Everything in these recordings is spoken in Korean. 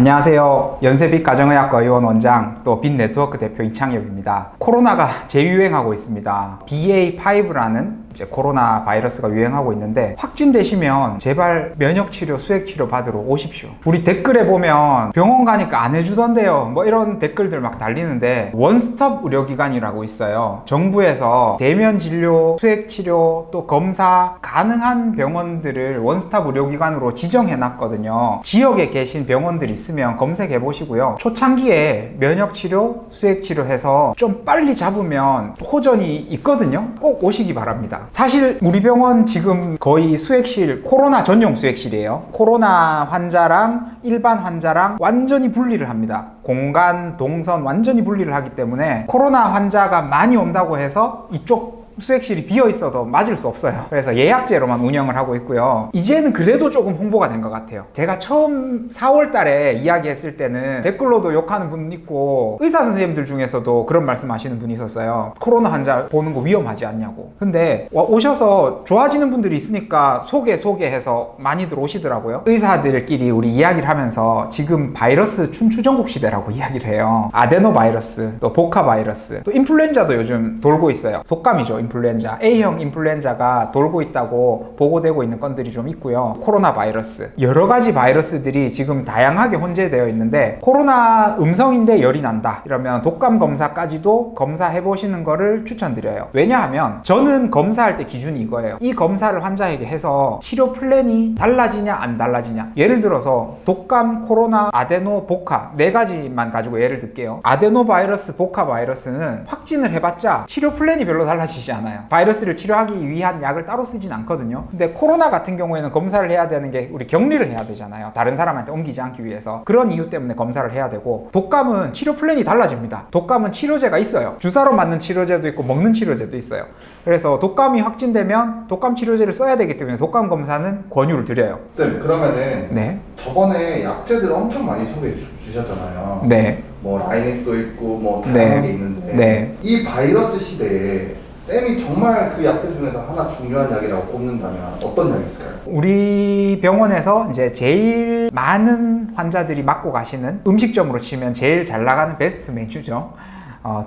안녕하세요. 연세빛 가정의학과 의원 원장 또 빛네트워크 대표 이창엽입니다. 코로나가 재유행하고 있습니다. BA5라는 코로나 바이러스가 유행하고 있는데 확진되시면 제발 면역치료, 수액치료 받으러 오십시오. 우리 댓글에 보면 병원 가니까 안 해주던데요. 뭐 이런 댓글들 막 달리는데 원스톱 의료기관이라고 있어요. 정부에서 대면 진료, 수액치료, 또 검사 가능한 병원들을 원스톱 의료기관으로 지정해놨거든요. 지역에 계신 병원들이 있으면 검색해 보시고요. 초창기에 면역치료, 수액치료해서 좀 빨리 잡으면 호전이 있거든요. 꼭 오시기 바랍니다. 사실 우리 병원 지금 거의 수액실 코로나 전용 수액실이에요. 코로나 환자랑 일반 환자랑 완전히 분리를 합니다. 공간, 동선 완전히 분리를 하기 때문에 코로나 환자가 많이 온다고 해서 이쪽 수액실이 비어 있어도 맞을 수 없어요. 그래서 예약제로만 운영을 하고 있고요. 이제는 그래도 조금 홍보가 된 것 같아요. 제가 처음 4월 달에 이야기했을 때는 댓글로도 욕하는 분 있고 의사 선생님들 중에서도 그런 말씀 하시는 분이 있었어요. 코로나 환자 보는 거 위험하지 않냐고. 근데 오셔서 좋아지는 분들이 있으니까 소개해서 많이들 오시더라고요. 의사들끼리 우리 이야기를 하면서 지금 바이러스 춘추전국 시대라고 이야기를 해요. 아데노 바이러스, 또 보카 바이러스, 또 인플루엔자도 요즘 돌고 있어요. 독감이죠. 인플루엔자, A형 인플루엔자가 돌고 있다고 보고되고 있는 건들이 좀 있고요. 코로나 바이러스, 여러 가지 바이러스들이 지금 다양하게 혼재되어 있는데 코로나 음성인데 열이 난다 이러면 독감 검사까지도 검사해 보시는 거를 추천드려요. 왜냐하면 저는 검사할 때 기준이 이거예요. 이 검사를 환자에게 해서 치료 플랜이 달라지냐 안 달라지냐. 예를 들어서 독감, 코로나, 아데노, 보카 네 가지만 가지고 예를 들게요. 아데노 바이러스, 보카 바이러스는 확진을 해봤자 치료 플랜이 별로 달라지지 않아요. 바이러스를 치료하기 위한 약을 따로 쓰진 않거든요. 근데 코로나 같은 경우에는 검사를 해야 되는 게 우리 격리를 해야 되잖아요. 다른 사람한테 옮기지 않기 위해서. 그런 이유 때문에 검사를 해야 되고, 독감은 치료 플랜이 달라집니다. 독감은 치료제가 있어요. 주사로 맞는 치료제도 있고 먹는 치료제도 있어요. 그래서 독감이 확진되면 독감 치료제를 써야 되기 때문에 독감 검사는 권유를 드려요. 쌤, 그러면은 네. 저번에 약제들 엄청 많이 소개해 주셨잖아요. 네. 뭐 라이넥도 있고 뭐 다양한 게 있는데 네. 이 바이러스 시대에 쌤이 정말 그 약들 중에서 하나 중요한 약이라고 꼽는다면 어떤 약이 있을까요? 우리 병원에서 이제 제일 많은 환자들이 맞고 가시는, 음식점으로 치면 제일 잘 나가는 베스트 메뉴죠.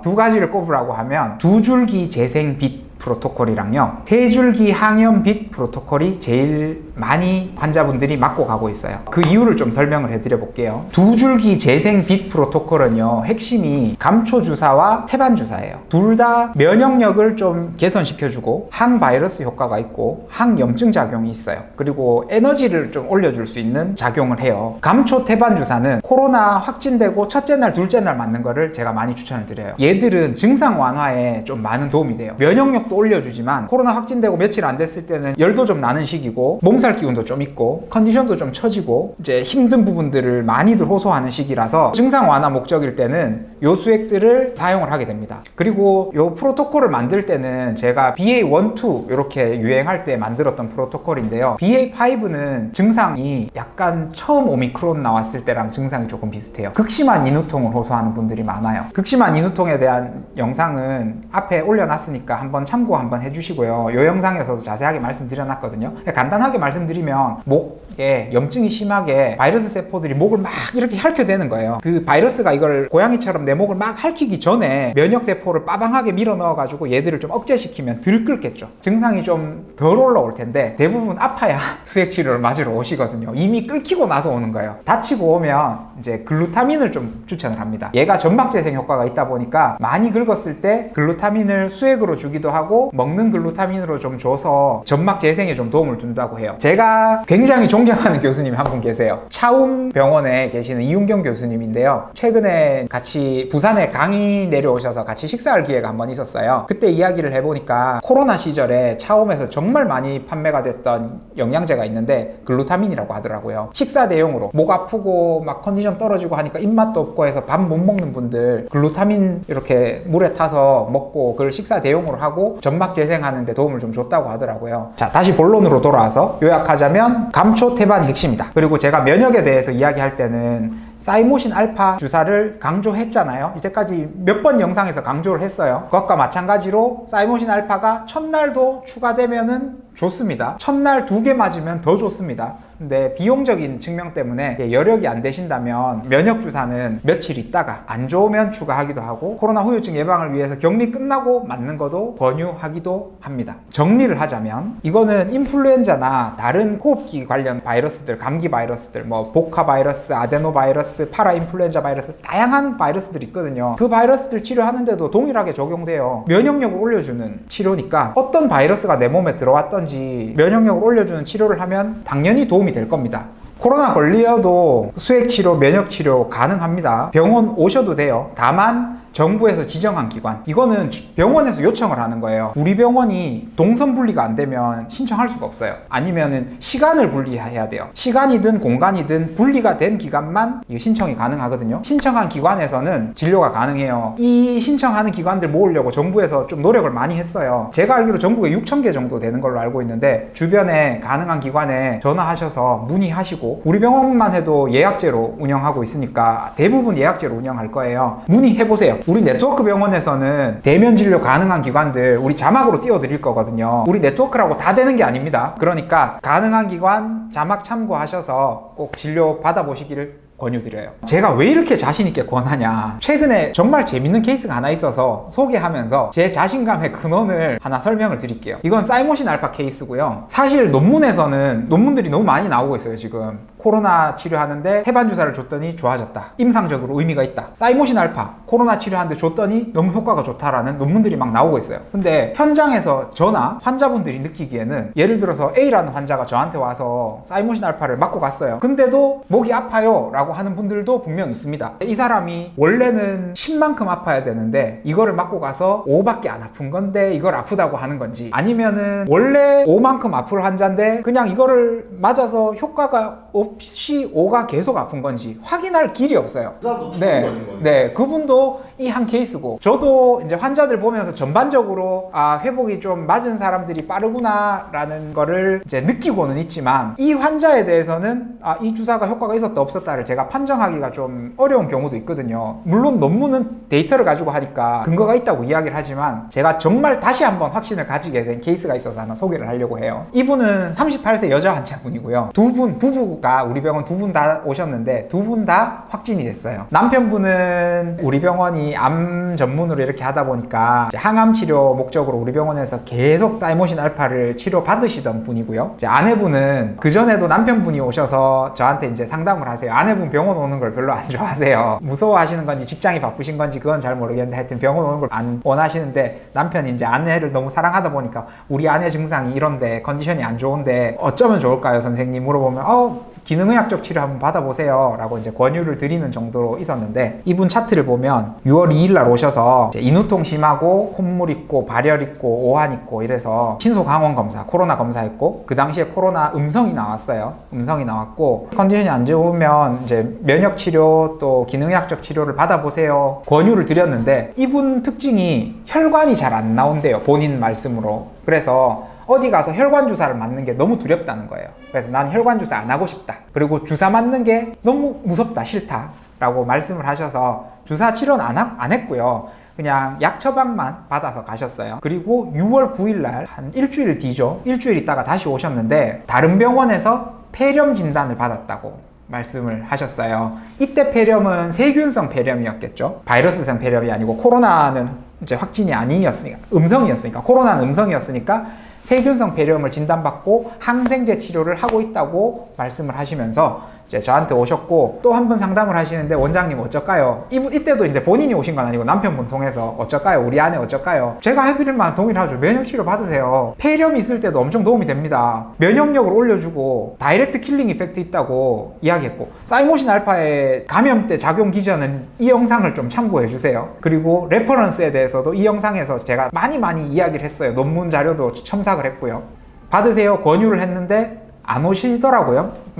두 가지를 꼽으라고 하면 두줄기 재생 빛 프로토콜이랑요, 세줄기 항염 빛 프로토콜이 제일 많이 환자분들이 맞고 가고 있어요. 그 이유를 좀 설명을 해드려 볼게요. 두줄기 재생 빛 프로토콜은요, 핵심이 감초 주사와 태반 주사예요. 둘 다 면역력을 좀 개선시켜주고 항바이러스 효과가 있고 항염증 작용이 있어요. 그리고 에너지를 좀 올려줄 수 있는 작용을 해요. 감초 태반 주사는 코로나 확진되고 첫째 날, 둘째 날 맞는 거를 제가 많이 추천을 드려요. 얘들은 증상 완화에 좀 많은 도움이 돼요. 면역력 도 올려주지만 코로나 확진되고 며칠 안 됐을 때는 열도 좀 나는 시기고 몸살 기운도 좀 있고 컨디션도 좀 처지고 이제 힘든 부분들을 많이들 호소하는 시기라서 증상 완화 목적일 때는 요 수액들을 사용을 하게 됩니다. 그리고 요 프로토콜을 만들 때는 제가 BA1, 2 이렇게 유행할 때 만들었던 프로토콜인데요. BA5는 증상이 약간 처음 오미크론 나왔을 때랑 증상이 조금 비슷해요. 극심한 인후통을 호소하는 분들이 많아요. 극심한 인후통에 대한 영상은 앞에 올려놨으니까 한번 참고 한번 해주시고요. 이 영상에서도 자세하게 말씀드려놨거든요. 간단하게 말씀드리면 목에 염증이 심하게 바이러스 세포들이 목을 막 이렇게 핥혀대는 거예요. 그 바이러스가 이걸 고양이처럼 내 목을 막 핥히기 전에 면역 세포를 빠방하게 밀어 넣어가지고 얘들을 좀 억제시키면 덜 끓겠죠. 증상이 좀 덜 올라올 텐데 대부분 아파야 수액 치료를 맞으러 오시거든요. 이미 끓이고 나서 오는 거예요. 다치고 오면 이제 글루타민을 좀 추천을 합니다. 얘가 점막 재생 효과가 있다 보니까 많이 긁었을 때 글루타민을 수액으로 주기도 하고 먹는 글루타민으로 좀 줘서 점막 재생에 좀 도움을 준다고 해요. 제가 굉장히 존경하는 교수님이 한 분 계세요. 차움 병원에 계시는 이윤경 교수님인데요. 최근에 같이 부산에 강의 내려오셔서 같이 식사할 기회가 한 번 있었어요. 그때 이야기를 해보니까 코로나 시절에 차움에서 정말 많이 판매가 됐던 영양제가 있는데 글루타민이라고 하더라고요. 식사 대용으로 목 아프고 막 컨디션 떨어지고 하니까 입맛도 없고 해서 밥 못 먹는 분들 글루타민 이렇게 물에 타서 먹고 그걸 식사 대용으로 하고 점막 재생하는 데 도움을 좀 줬다고 하더라고요. 자, 다시 본론으로 돌아와서 요약하자면 감초 태반이 핵심이다. 그리고 제가 면역에 대해서 이야기할 때는 사이모신 알파 주사를 강조했잖아요. 이제까지 몇 번 영상에서 강조를 했어요. 그것과 마찬가지로 사이모신 알파가 첫날도 추가되면은 좋습니다. 첫날 2개 맞으면 더 좋습니다. 근데 비용적인 측면 때문에 여력이 안 되신다면 면역 주사는 며칠 있다가 안 좋으면 추가하기도 하고 코로나 후유증 예방을 위해서 격리 끝나고 맞는 것도 권유하기도 합니다. 정리를 하자면 이거는 인플루엔자나 다른 호흡기 관련 바이러스들, 감기 바이러스들, 뭐 보카 바이러스, 아데노 바이러스, 파라 인플루엔자 바이러스, 다양한 바이러스들이 있거든요. 그 바이러스들 치료하는데도 동일하게 적용돼요. 면역력을 올려주는 치료니까 어떤 바이러스가 내 몸에 들어왔던지 면역력을 올려주는 치료를 하면 당연히 도움이 될 겁니다. 코로나 걸리어도 수액치료, 면역치료 가능합니다. 병원 오셔도 돼요. 다만 정부에서 지정한 기관, 이거는 병원에서 요청을 하는 거예요. 우리 병원이 동선 분리가 안 되면 신청할 수가 없어요. 아니면은 시간을 분리해야 돼요. 시간이든 공간이든 분리가 된 기관만 신청이 가능하거든요. 신청한 기관에서는 진료가 가능해요. 이 신청하는 기관들 모으려고 정부에서 좀 노력을 많이 했어요. 제가 알기로 전국에 6,000개 정도 되는 걸로 알고 있는데 주변에 가능한 기관에 전화하셔서 문의하시고, 우리 병원만 해도 예약제로 운영하고 있으니까 대부분 예약제로 운영할 거예요. 문의해보세요. 우리 네트워크 병원에서는 대면 진료 가능한 기관들 우리 자막으로 띄워드릴 거거든요. 우리 네트워크라고 다 되는 게 아닙니다. 그러니까 가능한 기관 자막 참고하셔서 꼭 진료 받아보시기를 권유드려요. 제가 왜 이렇게 자신있게 권하냐, 최근에 정말 재밌는 케이스가 하나 있어서 소개하면서 제 자신감의 근원을 하나 설명을 드릴게요. 이건 사이모신 알파 케이스고요. 사실 논문에서는 논문들이 너무 많이 나오고 있어요. 지금 코로나 치료하는데 태반 주사를 줬더니 좋아졌다, 임상적으로 의미가 있다, 사이모신 알파 코로나 치료하는데 줬더니 너무 효과가 좋다라는 논문들이 막 나오고 있어요. 근데 현장에서 저나 환자분들이 느끼기에는, 예를 들어서 A라는 환자가 저한테 와서 사이모신 알파를 맞고 갔어요. 근데도 목이 아파요 라고 하는 분들도 분명 있습니다. 이 사람이 원래는 10만큼 아파야 되는데 이거를 맞고 가서 5밖에 안 아픈 건데 이걸 아프다고 하는 건지, 아니면은 원래 5만큼 아플 환자인데 그냥 이거를 맞아서 효과가 없이 5가 계속 아픈 건지 확인할 길이 없어요. 네, 그분도 이 한 케이스고, 저도 이제 환자들 보면서 전반적으로 회복이 좀 맞은 사람들이 빠르구나 라는 거를 이제 느끼고는 있지만, 이 환자에 대해서는 이 주사가 효과가 있었다 없었다를 제가 판정하기가 좀 어려운 경우도 있거든요. 물론 논문은 데이터를 가지고 하니까 근거가 있다고 이야기를 하지만, 제가 정말 다시 한번 확신을 가지게 된 케이스가 있어서 하나 소개를 하려고 해요. 이분은 38세 여자 환자분이고요. 두 분, 부부가 우리 병원 두 분 다 오셨는데 두 분 다 확진이 됐어요. 남편분은 우리 병원이 암 전문으로 이렇게 하다 보니까 이제 항암 치료 목적으로 우리 병원에서 계속 사이모신 알파를 치료 받으시던 분이고요. 이제 아내분은 그 전에도 남편분이 오셔서 저한테 이제 상담을 하세요. 아내분 병원 오는 걸 별로 안 좋아하세요. 무서워하시는 건지 직장이 바쁘신 건지 그건 잘 모르겠는데 하여튼 병원 오는 걸 안 원하시는데, 남편이 이제 아내를 너무 사랑하다 보니까 우리 아내 증상이 이런데 컨디션이 안 좋은데 어쩌면 좋을까요 선생님 물어보면 기능의학적 치료 한번 받아보세요 라고 이제 권유를 드리는 정도로 있었는데, 이분 차트를 보면 6월 2일 날 오셔서 인후통 심하고 콧물 있고 발열 있고 오한 있고 이래서 신속 항원 검사, 코로나 검사했고, 그 당시에 코로나 음성이 나왔어요. 음성이 나왔고 컨디션이 안 좋으면 이제 면역 치료 또 기능의학적 치료를 받아보세요 권유를 드렸는데, 이분 특징이 혈관이 잘 안 나온대요, 본인 말씀으로. 그래서 어디 가서 혈관 주사를 맞는 게 너무 두렵다는 거예요. 그래서 난 혈관 주사 안 하고 싶다, 그리고 주사 맞는 게 너무 무섭다, 싫다 라고 말씀을 하셔서 주사 치료는 안 했고요. 그냥 약 처방만 받아서 가셨어요. 그리고 6월 9일 날 한 일주일 뒤죠, 일주일 있다가 다시 오셨는데 다른 병원에서 폐렴 진단을 받았다고 말씀을 하셨어요. 이때 폐렴은 세균성 폐렴이었겠죠. 바이러스성 폐렴이 아니고, 코로나는 이제 확진이 아니었으니까, 음성이었으니까, 코로나는 음성이었으니까 세균성 폐렴을 진단받고 항생제 치료를 하고 있다고 말씀을 하시면서 이제 저한테 오셨고, 또 한 번 상담을 하시는데 원장님 어쩔까요? 이때도 이제 본인이 오신 건 아니고 남편분 통해서 어쩔까요? 우리 아내 어쩔까요? 제가 해드릴 만한 동일하죠. 면역치료 받으세요. 폐렴이 있을 때도 엄청 도움이 됩니다. 면역력을 올려주고 다이렉트 킬링 이펙트 있다고 이야기했고, 사이모신 알파의 감염 때 작용 기전은 이 영상을 좀 참고해 주세요. 그리고 레퍼런스에 대해서도 이 영상에서 제가 많이 이야기를 했어요. 논문 자료도 첨삭을 했고요. 받으세요 권유를 했는데 안 오시더라고요.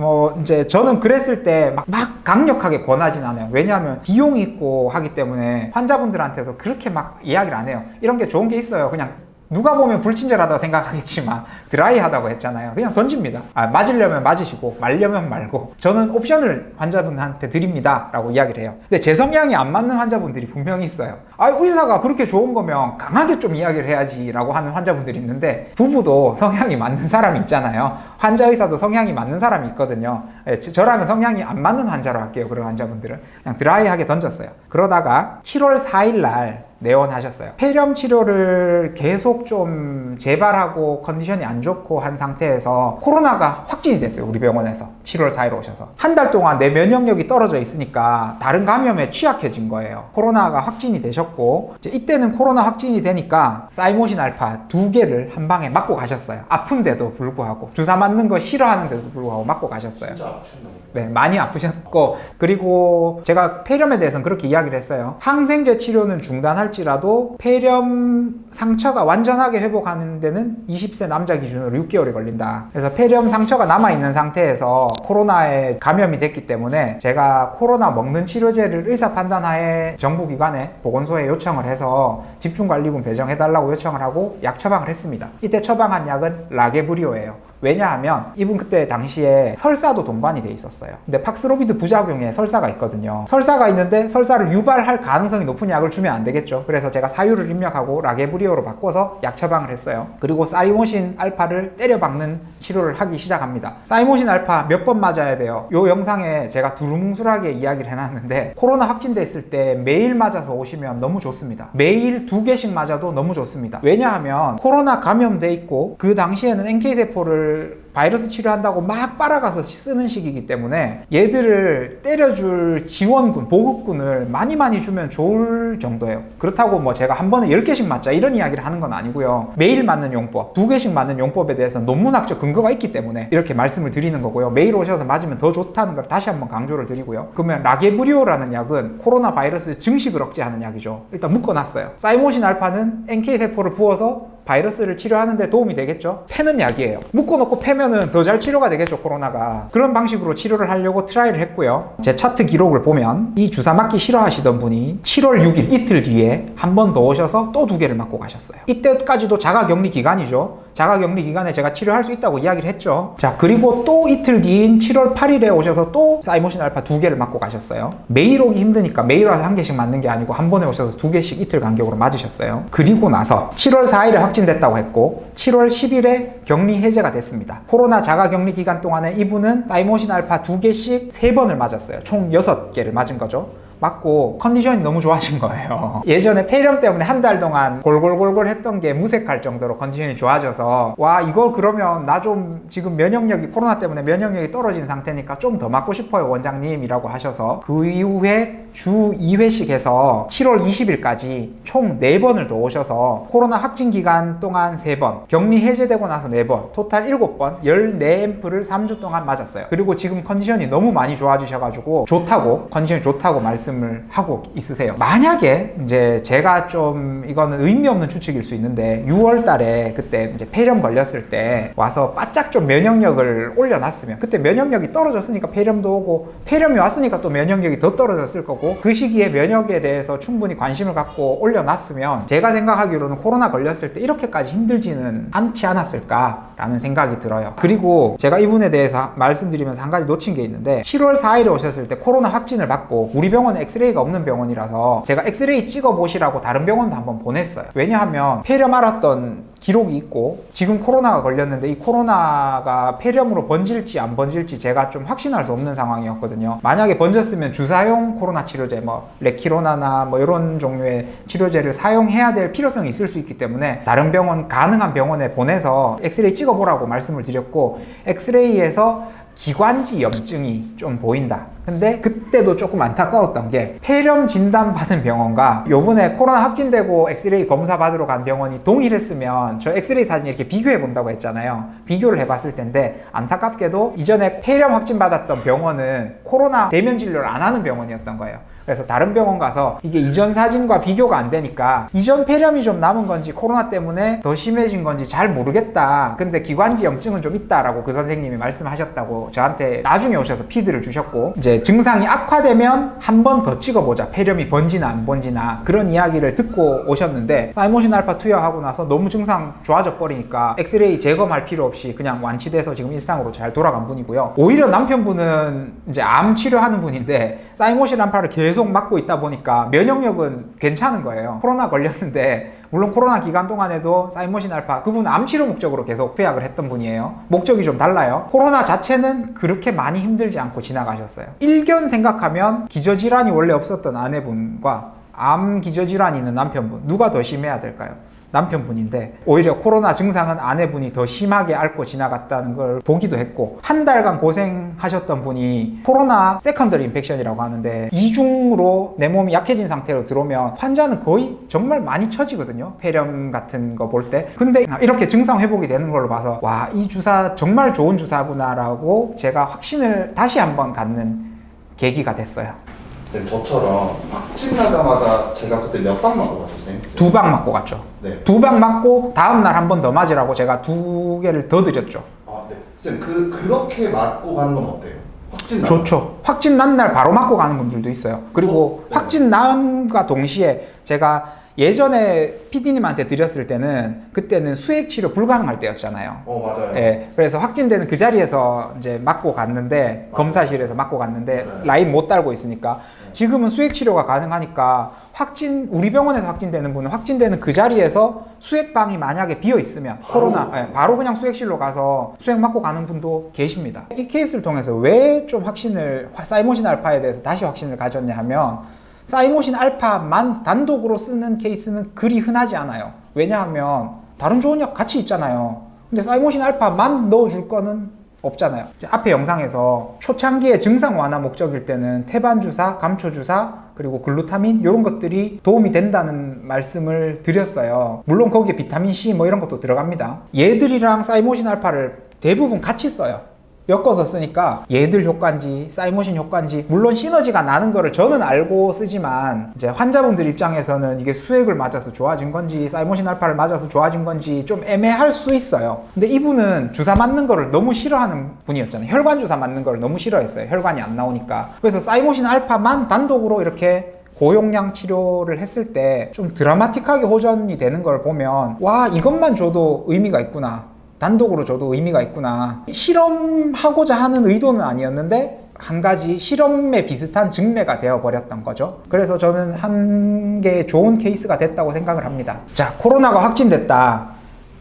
이제 저는 그랬을 때 막 강력하게 권하진 않아요. 왜냐하면 비용이 있고 하기 때문에 환자분들한테도 그렇게 막 이야기를 안 해요. 이런 게 좋은 게 있어요. 그냥 누가 보면 불친절하다고 생각하겠지만 드라이하다고 했잖아요. 그냥 던집니다. 맞으려면 맞으시고 말려면 말고 저는 옵션을 환자분한테 드립니다 라고 이야기를 해요. 근데 제 성향이 안 맞는 환자분들이 분명히 있어요. 의사가 그렇게 좋은 거면 강하게 좀 이야기를 해야지 라고 하는 환자분들이 있는데, 부부도 성향이 맞는 사람이 있잖아요. 환자 의사도 성향이 맞는 사람이 있거든요. 저랑은 성향이 안 맞는 환자로 할게요. 그런 환자분들은 그냥 드라이하게 던졌어요. 그러다가 7월 4일 날 내원하셨어요. 폐렴 치료를 계속 좀 재발하고 컨디션이 안 좋고 한 상태에서 코로나가 확진이 됐어요. 우리 병원에서 7월 4일 오셔서 한 달 동안 내 면역력이 떨어져 있으니까 다른 감염에 취약해진 거예요. 코로나가 확진이 되셨고, 이때는 코로나 확진이 되니까 사이모신 알파 2개를 한 방에 맞고 가셨어요. 아픈데도 불구하고, 주사 맞는 거 싫어하는데도 불구하고 맞고 가셨어요. 진짜 아프셨나요? 네, 많이 아프셨고, 그리고 제가 폐렴에 대해서는 그렇게 이야기를 했어요. 항생제 치료는 중단할지라도 폐렴 상처가 완전하게 회복하는 데는 20세 남자 기준으로 6개월이 걸린다. 그래서 폐렴 상처가 남아있는 상태에서 코로나에 감염이 됐기 때문에 제가 코로나 먹는 치료제를 의사 판단하에 정부기관에 보건소에 요청을 해서 집중관리군 배정해달라고 요청을 하고 약 처방을 했습니다. 이때 처방한 약은 라게브리오예요. 왜냐하면 이분 그때 당시에 설사도 동반이 돼 있었어요. 근데 팍스로비드 부작용에 설사가 있거든요. 설사가 있는데 설사를 유발할 가능성이 높은 약을 주면 안 되겠죠. 그래서 제가 사유를 입력하고 라게브리오로 바꿔서 약 처방을 했어요. 그리고 사이모신 알파를 때려박는 치료를 하기 시작합니다. 사이모신 알파 몇 번 맞아야 돼요? 요 영상에 제가 두루뭉술하게 이야기를 해놨는데, 코로나 확진됐을 때 매일 맞아서 오시면 너무 좋습니다. 매일 2개씩 맞아도 너무 좋습니다. 왜냐하면 코로나 감염돼 있고 그 당시에는 NK세포를 바이러스 치료한다고 막 빨아가서 쓰는 시기이기 때문에 얘들을 때려줄 지원군, 보급군을 많이 주면 좋을 정도예요. 그렇다고 뭐 제가 한 번에 10개씩 맞자 이런 이야기를 하는 건 아니고요. 매일 맞는 용법, 2개씩 맞는 용법에 대해서 논문학적 근거가 있기 때문에 이렇게 말씀을 드리는 거고요. 매일 오셔서 맞으면 더 좋다는 걸 다시 한번 강조를 드리고요. 그러면 라게브리오라는 약은 코로나 바이러스 증식을 억제하는 약이죠. 일단 묶어놨어요. 사이모신 알파는 NK세포를 부어서 바이러스를 치료하는 데 도움이 되겠죠. 패는 약이에요. 묶어놓고 패면은 더 잘 치료가 되겠죠, 코로나가. 그런 방식으로 치료를 하려고 트라이를 했고요. 제 차트 기록을 보면 이 주사 맞기 싫어하시던 분이 7월 6일 이틀 뒤에 한 번 더 오셔서 또 2개를 맞고 가셨어요. 이때까지도 자가격리 기간이죠. 자가격리 기간에 제가 치료할 수 있다고 이야기를 했죠. 자, 그리고 또 이틀 뒤인 7월 8일에 오셔서 또 사이모신 알파 2개를 맞고 가셨어요. 매일 오기 힘드니까 매일 와서 1개씩 맞는 게 아니고 한 번에 오셔서 2개씩 이틀 간격으로 맞으셨어요. 그리고 나서 7월 4일에 확진됐다고 했고 7월 10일에 격리 해제가 됐습니다. 코로나 자가격리 기간 동안에 이분은 사이모신 알파 2개씩 3번을 맞았어요. 총 6개를 맞은 거죠. 맞고 컨디션이 너무 좋아진 거예요. 예전에 폐렴 때문에 한 달 동안 골골골골 했던 게 무색할 정도로 컨디션이 좋아져서, 와, 이거 그러면 나 좀 지금 면역력이, 코로나 때문에 면역력이 떨어진 상태니까 좀 더 맞고 싶어요 원장님 이라고 하셔서 그 이후에 주 2회씩 해서 7월 20일까지 총 4번을 더 오셔서 코로나 확진 기간 동안 3번, 격리 해제되고 나서 4번, 토탈 7번 14앰플을 3주 동안 맞았어요. 그리고 지금 컨디션이 너무 많이 좋아지셔가지고 좋다고, 컨디션이 좋다고 말씀을 하고 있으세요. 만약에 이제 제가 좀, 이거는 의미 없는 추측일 수 있는데 6월 달에 그때 이제 폐렴 걸렸을 때 와서 바짝 좀 면역력을 올려놨으면, 그때 면역력이 떨어졌으니까 폐렴도 오고, 폐렴이 왔으니까 또 면역력이 더 떨어졌을 거고, 그 시기에 면역에 대해서 충분히 관심을 갖고 올려놨으면 제가 생각하기로는 코로나 걸렸을 때 이렇게까지 힘들지는 않지 않았을까라는 생각이 들어요. 그리고 제가 이분에 대해서 말씀드리면서 한 가지 놓친 게 있는데, 7월 4일에 오셨을 때 코로나 확진을 받고, 우리 병원은 엑스레이가 없는 병원이라서 제가 엑스레이 찍어보시라고 다른 병원도 한번 보냈어요. 왜냐하면 폐렴 알았던 기록이 있고, 지금 코로나가 걸렸는데 이 코로나가 폐렴으로 번질지 안 번질지 제가 좀 확신할 수 없는 상황이었거든요. 만약에 번졌으면 주사용 코로나 치료제, 뭐 레키로나나 뭐 이런 종류의 치료제를 사용해야 될 필요성이 있을 수 있기 때문에 다른 병원, 가능한 병원에 보내서 엑스레이 찍어보라고 말씀을 드렸고, 엑스레이에서 기관지 염증이 좀 보인다. 근데 그때도 조금 안타까웠던 게, 폐렴 진단 받은 병원과 요번에 코로나 확진되고 엑스레이 검사 받으러 간 병원이 동일했으면 저 엑스레이 사진 이렇게 비교해 본다고 했잖아요. 비교를 해봤을 텐데 안타깝게도 이전에 폐렴 확진 받았던 병원은 코로나 대면 진료를 안 하는 병원이었던 거예요. 그래서 다른 병원 가서 이게 이전 사진과 비교가 안 되니까 이전 폐렴이 좀 남은 건지 코로나 때문에 더 심해진 건지 잘 모르겠다. 근데 기관지 염증은 좀 있다라고 그 선생님이 말씀하셨다고 저한테 나중에 오셔서 피드를 주셨고, 이제 증상이 악화되면 한 번 더 찍어보자. 폐렴이 번지나 안 번지나 그런 이야기를 듣고 오셨는데, 사이모신 알파 투여하고 나서 너무 증상 좋아져 버리니까 엑스레이 재검할 필요 없이 그냥 완치돼서 지금 일상으로 잘 돌아간 분이고요. 오히려 남편분은 이제 암 치료하는 분인데 사이모신 알파를 계속 맞고 있다 보니까 면역력은 괜찮은 거예요. 코로나 걸렸는데, 물론 코로나 기간 동안에도 사이모신 알파, 그분 암 치료 목적으로 계속 투약을 했던 분이에요. 목적이 좀 달라요. 코로나 자체는 그렇게 많이 힘들지 않고 지나가셨어요. 일견 생각하면 기저질환이 원래 없었던 아내분과 암 기저질환이 있는 남편분, 누가 더 심해야 될까요? 남편분인데, 오히려 코로나 증상은 아내분이 더 심하게 앓고 지나갔다는 걸 보기도 했고, 한 달간 고생하셨던 분이 코로나 세컨더리 인펙션이라고 하는데, 이중으로 내 몸이 약해진 상태로 들어오면 환자는 거의 정말 많이 처지거든요. 폐렴 같은 거 볼 때. 근데 이렇게 증상 회복이 되는 걸로 봐서, 와, 이 주사 정말 좋은 주사구나 라고 제가 확신을 다시 한번 갖는 계기가 됐어요. 쌤, 저처럼 확진 나자마자 제가 그때 몇 방 맞고 갔죠, 쌤? 2방 맞고 갔죠. 네. 2방 맞고 다음날 한 번 더 맞으라고 제가 2개를 더 드렸죠. 아, 네. 쌤, 그렇게 맞고 가는 건 어때요? 확진 나. 좋죠. 확진 난 날 바로 맞고 가는 분들도 있어요. 그리고 네. 확진 난과 동시에 제가 예전에 PD님한테 드렸을 때는, 그때는 수액 치료 불가능할 때였잖아요. 맞아요. 예, 그래서 확진되는 그 자리에서 이제 맞고 갔는데, 맞아요. 검사실에서 맞고 갔는데 맞아요. 라인 못 달고 있으니까. 네. 지금은 수액 치료가 가능하니까 우리 병원에서 확진되는 분은 확진되는 그 자리에서 수액방이 만약에 비어 있으면 코로나, 바로 그냥 수액실로 가서 수액 맞고 가는 분도 계십니다. 이 케이스를 통해서 왜 좀 사이모신 알파에 대해서 다시 확신을 가졌냐 하면, 사이모신 알파만 단독으로 쓰는 케이스는 그리 흔하지 않아요. 왜냐하면 다른 좋은 약 같이 있잖아요. 근데 사이모신 알파만 넣어줄 거는 없잖아요. 앞에 영상에서 초창기에 증상 완화 목적일 때는 태반 주사, 감초 주사, 그리고 글루타민 이런 것들이 도움이 된다는 말씀을 드렸어요. 물론 거기에 비타민 C 뭐 이런 것도 들어갑니다. 얘들이랑 사이모신 알파를 대부분 같이 써요. 엮어서 쓰니까 얘들 효과인지 사이모신 효과인지, 물론 시너지가 나는 거를 저는 알고 쓰지만, 이제 환자분들 입장에서는 이게 수액을 맞아서 좋아진 건지 사이모신 알파를 맞아서 좋아진 건지 좀 애매할 수 있어요. 근데 이분은 주사 맞는 거를 너무 싫어하는 분이었잖아요. 혈관 주사 맞는 거를 너무 싫어했어요. 혈관이 안 나오니까. 그래서 사이모신 알파만 단독으로 이렇게 고용량 치료를 했을 때 좀 드라마틱하게 호전이 되는 걸 보면, 와, 이것만 줘도 의미가 있구나, 단독으로 줘도 의미가 있구나. 실험하고자 하는 의도는 아니었는데 한 가지 실험에 비슷한 증례가 되어버렸던 거죠. 그래서 저는 한 개의 좋은 케이스가 됐다고 생각을 합니다. 자, 코로나가 확진됐다.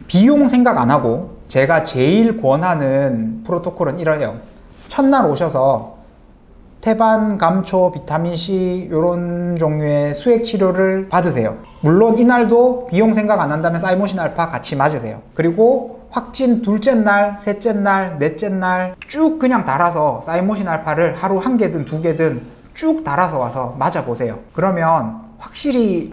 비용 생각 안 하고 제가 제일 권하는 프로토콜은 이래요. 첫날 오셔서 태반, 감초, 비타민C 이런 종류의 수액 치료를 받으세요. 물론 이날도 비용 생각 안 한다면 사이모신 알파 같이 맞으세요. 그리고 확진 둘째 날, 셋째 날, 넷째 날 쭉 그냥 달아서 사이모신 알파를 하루 1개든 2개든 쭉 달아서 와서 맞아보세요. 그러면 확실히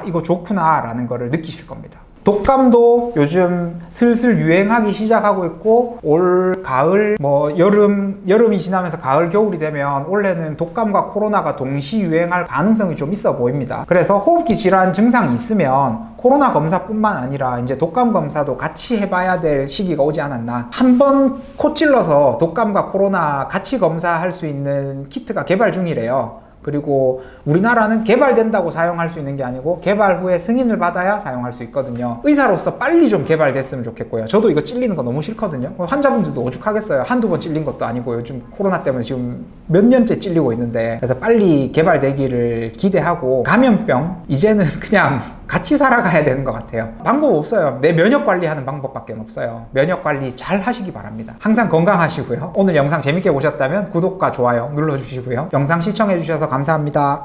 이거 좋구나 라는 거를 느끼실 겁니다. 독감도 요즘 슬슬 유행하기 시작하고 있고, 올 가을, 여름이 지나면서 가을, 겨울이 되면 원래는 독감과 코로나가 동시 유행할 가능성이 좀 있어 보입니다. 그래서 호흡기 질환 증상이 있으면 코로나 검사뿐만 아니라 이제 독감 검사도 같이 해봐야 될 시기가 오지 않았나. 한번 코 찔러서 독감과 코로나 같이 검사할 수 있는 키트가 개발 중이래요. 그리고 우리나라는 개발된다고 사용할 수 있는 게 아니고 개발 후에 승인을 받아야 사용할 수 있거든요. 의사로서 빨리 좀 개발됐으면 좋겠고요. 저도 이거 찔리는 거 너무 싫거든요. 환자분들도 오죽하겠어요. 한두 번 찔린 것도 아니고 요즘 코로나 때문에 지금 몇 년째 찔리고 있는데, 그래서 빨리 개발되기를 기대하고, 감염병 이제는 그냥 같이 살아가야 되는 것 같아요. 방법 없어요. 내 면역 관리하는 방법밖에 없어요. 면역 관리 잘 하시기 바랍니다. 항상 건강하시고요. 오늘 영상 재밌게 보셨다면 구독과 좋아요 눌러주시고요. 영상 시청해 주셔서 감사합니다.